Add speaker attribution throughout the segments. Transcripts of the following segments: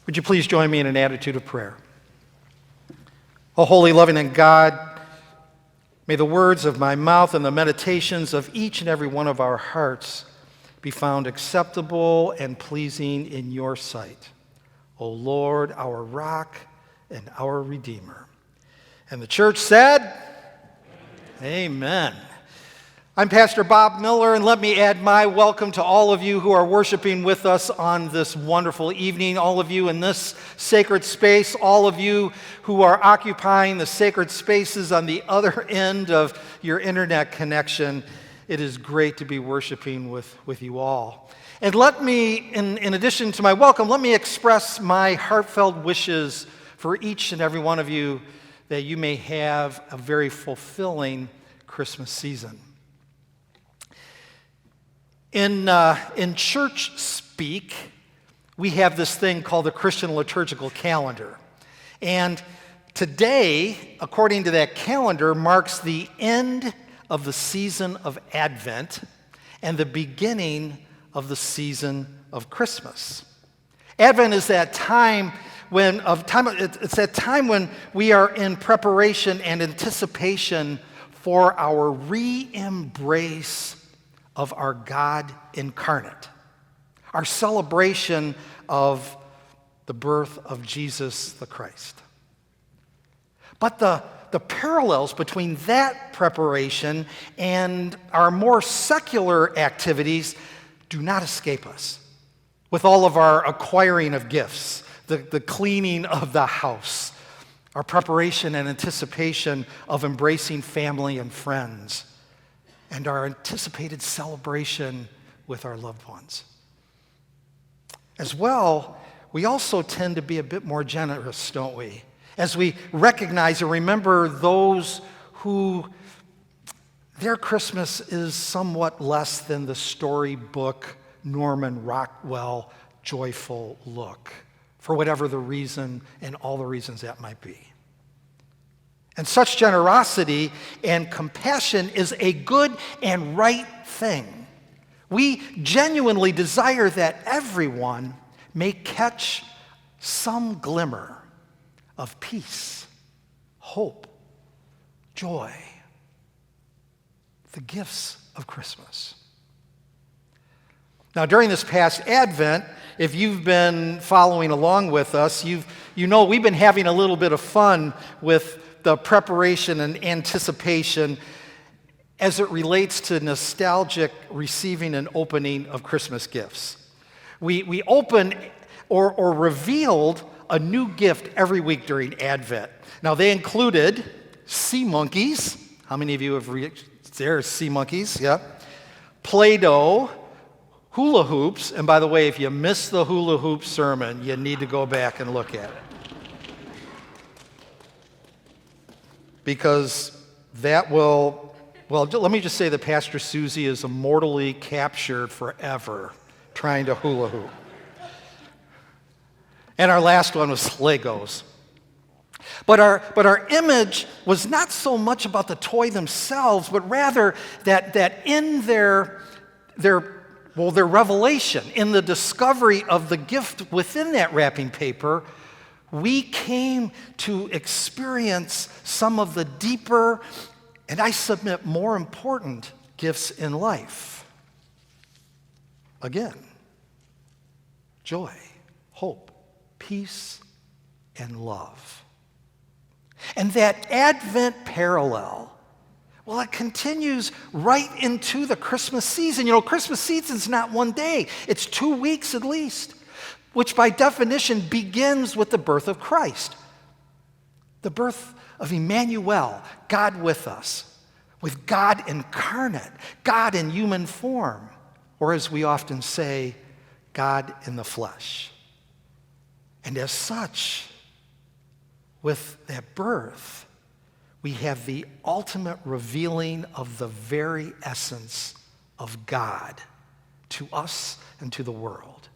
Speaker 1: Would you please join me in an attitude of prayer? O holy, loving, and God, may the words of my mouth and the meditations of each and every one of our hearts be found acceptable and pleasing in your sight. O Lord, our rock and our Redeemer. And the church said, Amen. I'm Pastor Bob Miller, and let me add my welcome to all of you who are worshiping with us on this wonderful evening, all of you in this sacred space, all of you who are occupying the sacred spaces on the other end of your internet connection. It is great to be worshiping with you all. And let me, in addition to my welcome, let me express my heartfelt wishes for each and every one of you that you may have a very fulfilling Christmas season. In church speak, we have this thing called the Christian liturgical calendar. And today, according to that calendar, marks the end of the season of Advent and the beginning of the season of Christmas. Advent is that time when we are in preparation and anticipation for our re-embrace of our God incarnate, our celebration of the birth of Jesus the Christ. But the parallels between that preparation and our more secular activities do not escape us. With all of our acquiring of gifts, the cleaning of the house, our preparation and anticipation of embracing family and friends, and our anticipated celebration with our loved ones. As well, we also tend to be a bit more generous, don't we? As we recognize and remember those who their Christmas is somewhat less than the storybook Norman Rockwell joyful look, for whatever the reason and all the reasons that might be. And such generosity and compassion is a good and right thing. We genuinely desire that everyone may catch some glimmer of peace, hope, joy, the gifts of Christmas. Now, during this past Advent, if you've been following along with us, you know we've been having a little bit of fun with the preparation and anticipation as it relates to nostalgic receiving and opening of Christmas gifts. We opened or revealed a new gift every week during Advent. Now, they included sea monkeys. How many of you have there's sea monkeys, yeah. Play-Doh, hula hoops, and by the way, if you missed the hula hoop sermon, you need to go back and look at it. Because that will, let me just say that Pastor Susie is immortally captured forever trying to hula hoop. And our last one was Legos. But our image was not so much about the toy themselves, but rather that in their revelation, in the discovery of the gift within that wrapping paper, we came to experience some of the deeper, and I submit more important, gifts in life. Again, joy, hope, peace, and love. And that Advent parallel, well, it continues right into the Christmas season. You know, Christmas season's not one day. It's 2 weeks at least, which by definition begins with the birth of Christ. The birth of Emmanuel, God with us, with God incarnate, God in human form, or as we often say, God in the flesh. And as such, with that birth, we have the ultimate revealing of the very essence of God to us and to the world.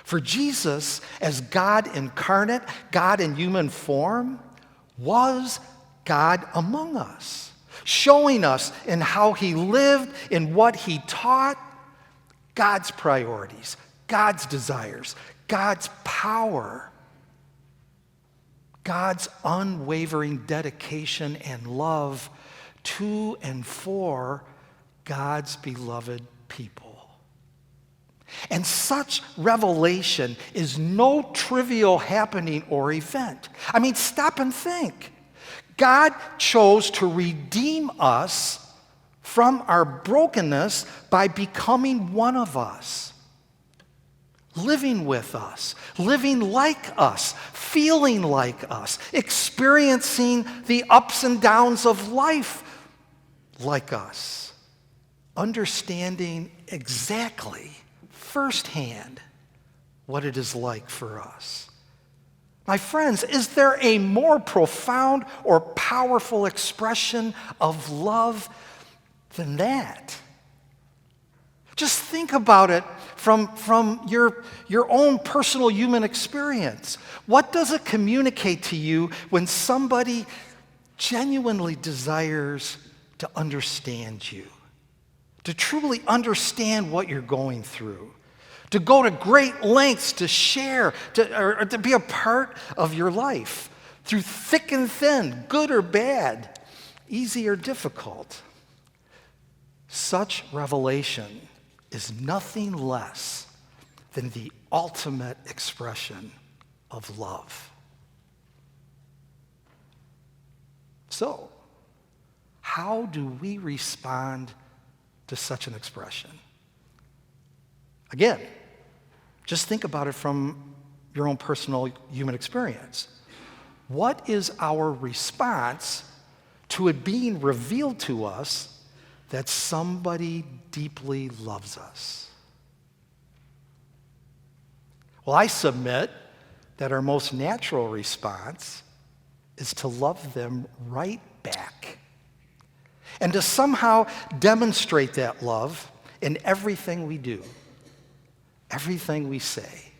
Speaker 1: For Jesus, as God incarnate, God in human form, was God among us, showing us in how he lived, in what he taught, God's priorities, God's desires, God's power, God's unwavering dedication and love to and for God's beloved people. And such revelation is no trivial happening or event. I mean, stop and think. God chose to redeem us from our brokenness by becoming one of us, living with us, living like us, feeling like us, experiencing the ups and downs of life like us, understanding exactly firsthand what it is like for us. My friends, is there a more profound or powerful expression of love than that? Just think about it from your own personal human experience. What does it communicate to you when somebody genuinely desires to understand you, to truly understand what you're going through, to go to great lengths to share, or to be a part of your life through thick and thin, good or bad, easy or difficult? Such revelation is nothing less than the ultimate expression of love. So, how do we respond to such an expression? Again, just think about it from your own personal human experience. What is our response to it being revealed to us that somebody deeply loves us? Well, I submit that our most natural response is to love them right back and to somehow demonstrate that love in everything we do, everything we say.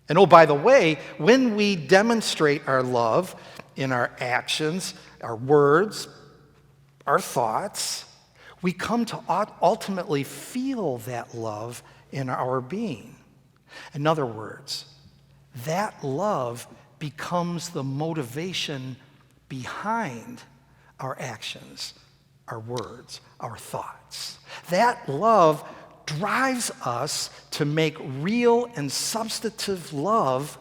Speaker 1: And oh, by the way, when we demonstrate our love in our actions, our words, our thoughts, we come to ultimately feel that love in our being. In other words, that love becomes the motivation behind our actions, our words, our thoughts. That love drives us to make real and substantive love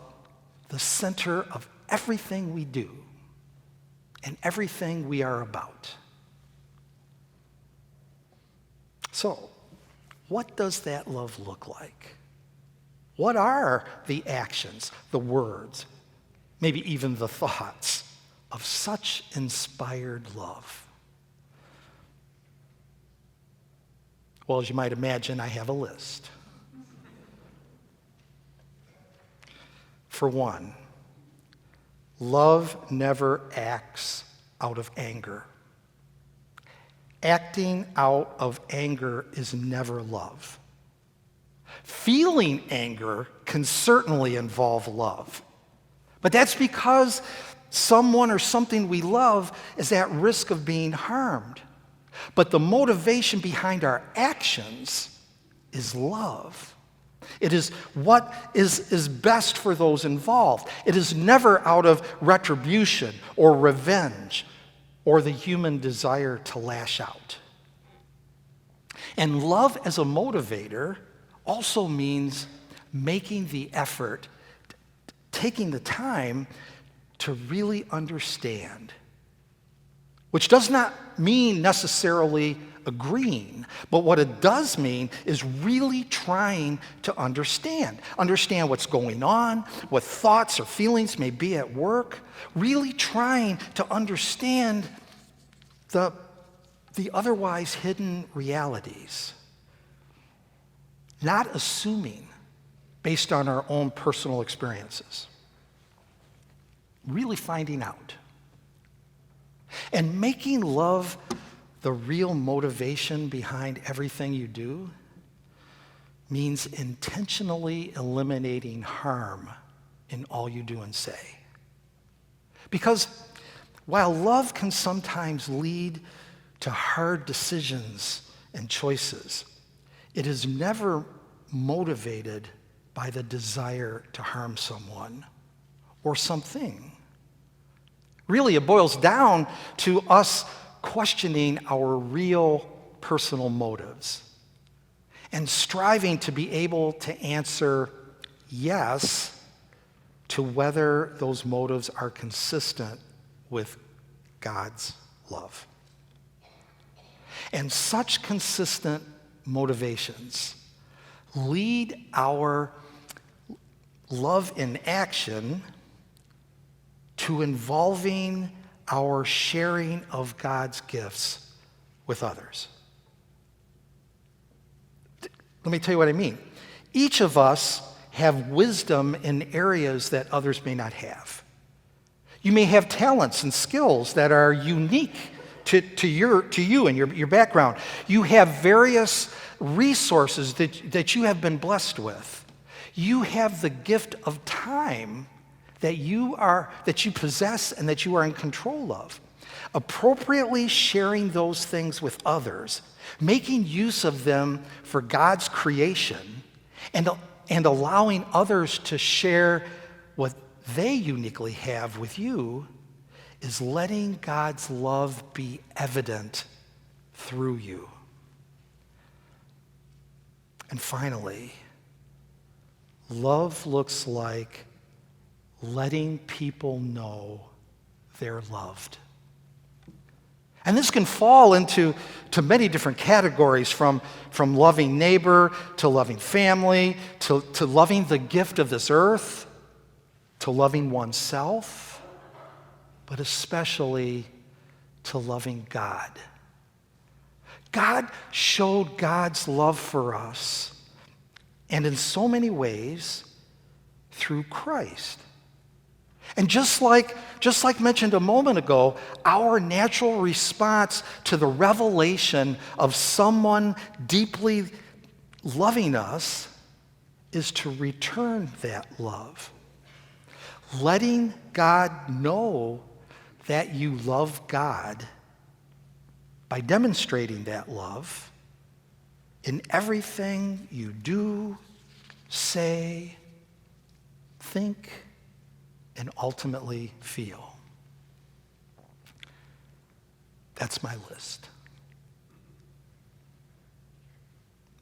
Speaker 1: the center of everything we do and everything we are about. So, what does that love look like? What are the actions, the words, maybe even the thoughts of such inspired love? Well, as you might imagine, I have a list. For one, love never acts out of anger. Acting out of anger is never love. Feeling anger can certainly involve love, but that's because someone or something we love is at risk of being harmed. But the motivation behind our actions is love. It is what is best for those involved. It is never out of retribution or revenge or the human desire to lash out. And love as a motivator also means making the effort, taking the time to really understand, which does not mean necessarily agreeing, but what it does mean is really trying to understand what's going on, what thoughts or feelings may be at work, really trying to understand the otherwise hidden realities, not assuming based on our own personal experiences, really finding out. And making love the real motivation behind everything you do means intentionally eliminating harm in all you do and say. Because while love can sometimes lead to hard decisions and choices, it is never motivated by the desire to harm someone or something. Really, it boils down to us questioning our real personal motives and striving to be able to answer yes to whether those motives are consistent with God's love. And such consistent motivations lead our love in action to involving our sharing of God's gifts with others. Let me tell you what I mean. Each of us have wisdom in areas that others may not have. You may have talents and skills that are unique to you and your background. You have various resources that you have been blessed with. You have the gift of time that you possess and that you are in control of. Appropriately sharing those things with others, making use of them for God's creation, and allowing others to share what they uniquely have with you is letting God's love be evident through you. And finally, love looks like letting people know they're loved. And this can fall into many different categories, from loving neighbor to loving family to loving the gift of this earth to loving oneself, but especially to loving God. God showed God's love for us, and in so many ways, through Christ. And just like mentioned a moment ago, our natural response to the revelation of someone deeply loving us is to return that love. Letting God know that you love God by demonstrating that love in everything you do, say, think, and ultimately feel. That's my list.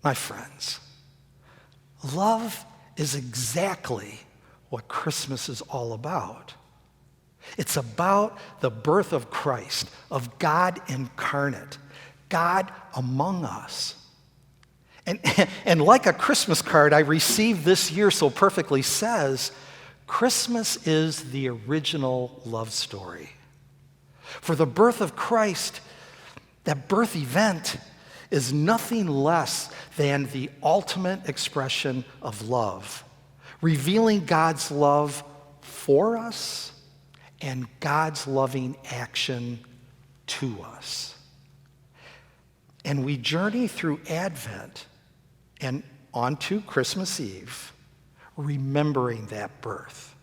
Speaker 1: My friends, love is exactly what Christmas is all about. It's about the birth of Christ, of God incarnate, God among us. And like a Christmas card I received this year so perfectly says, Christmas is the original love story. For the birth of Christ, that birth event, is nothing less than the ultimate expression of love, revealing God's love for us and God's loving action to us. And we journey through Advent and onto Christmas Eve, remembering that birth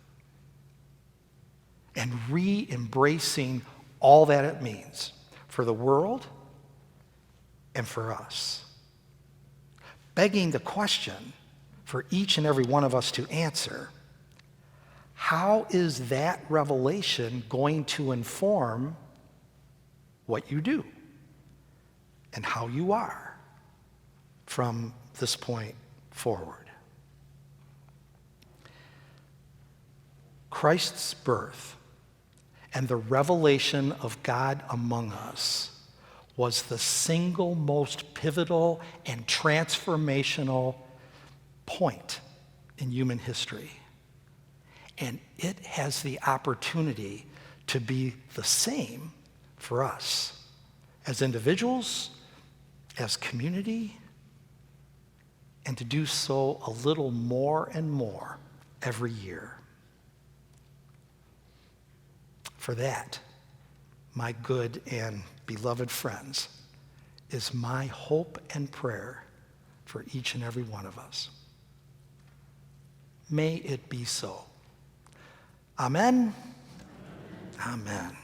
Speaker 1: and re-embracing all that it means for the world and for us. Begging the question for each and every one of us to answer, how is that revelation going to inform what you do and how you are from this point forward? Christ's birth and the revelation of God among us was the single most pivotal and transformational point in human history. And it has the opportunity to be the same for us as individuals, as community, and to do so a little more and more every year. For that, my good and beloved friends, is my hope and prayer for each and every one of us. May it be so. Amen. Amen.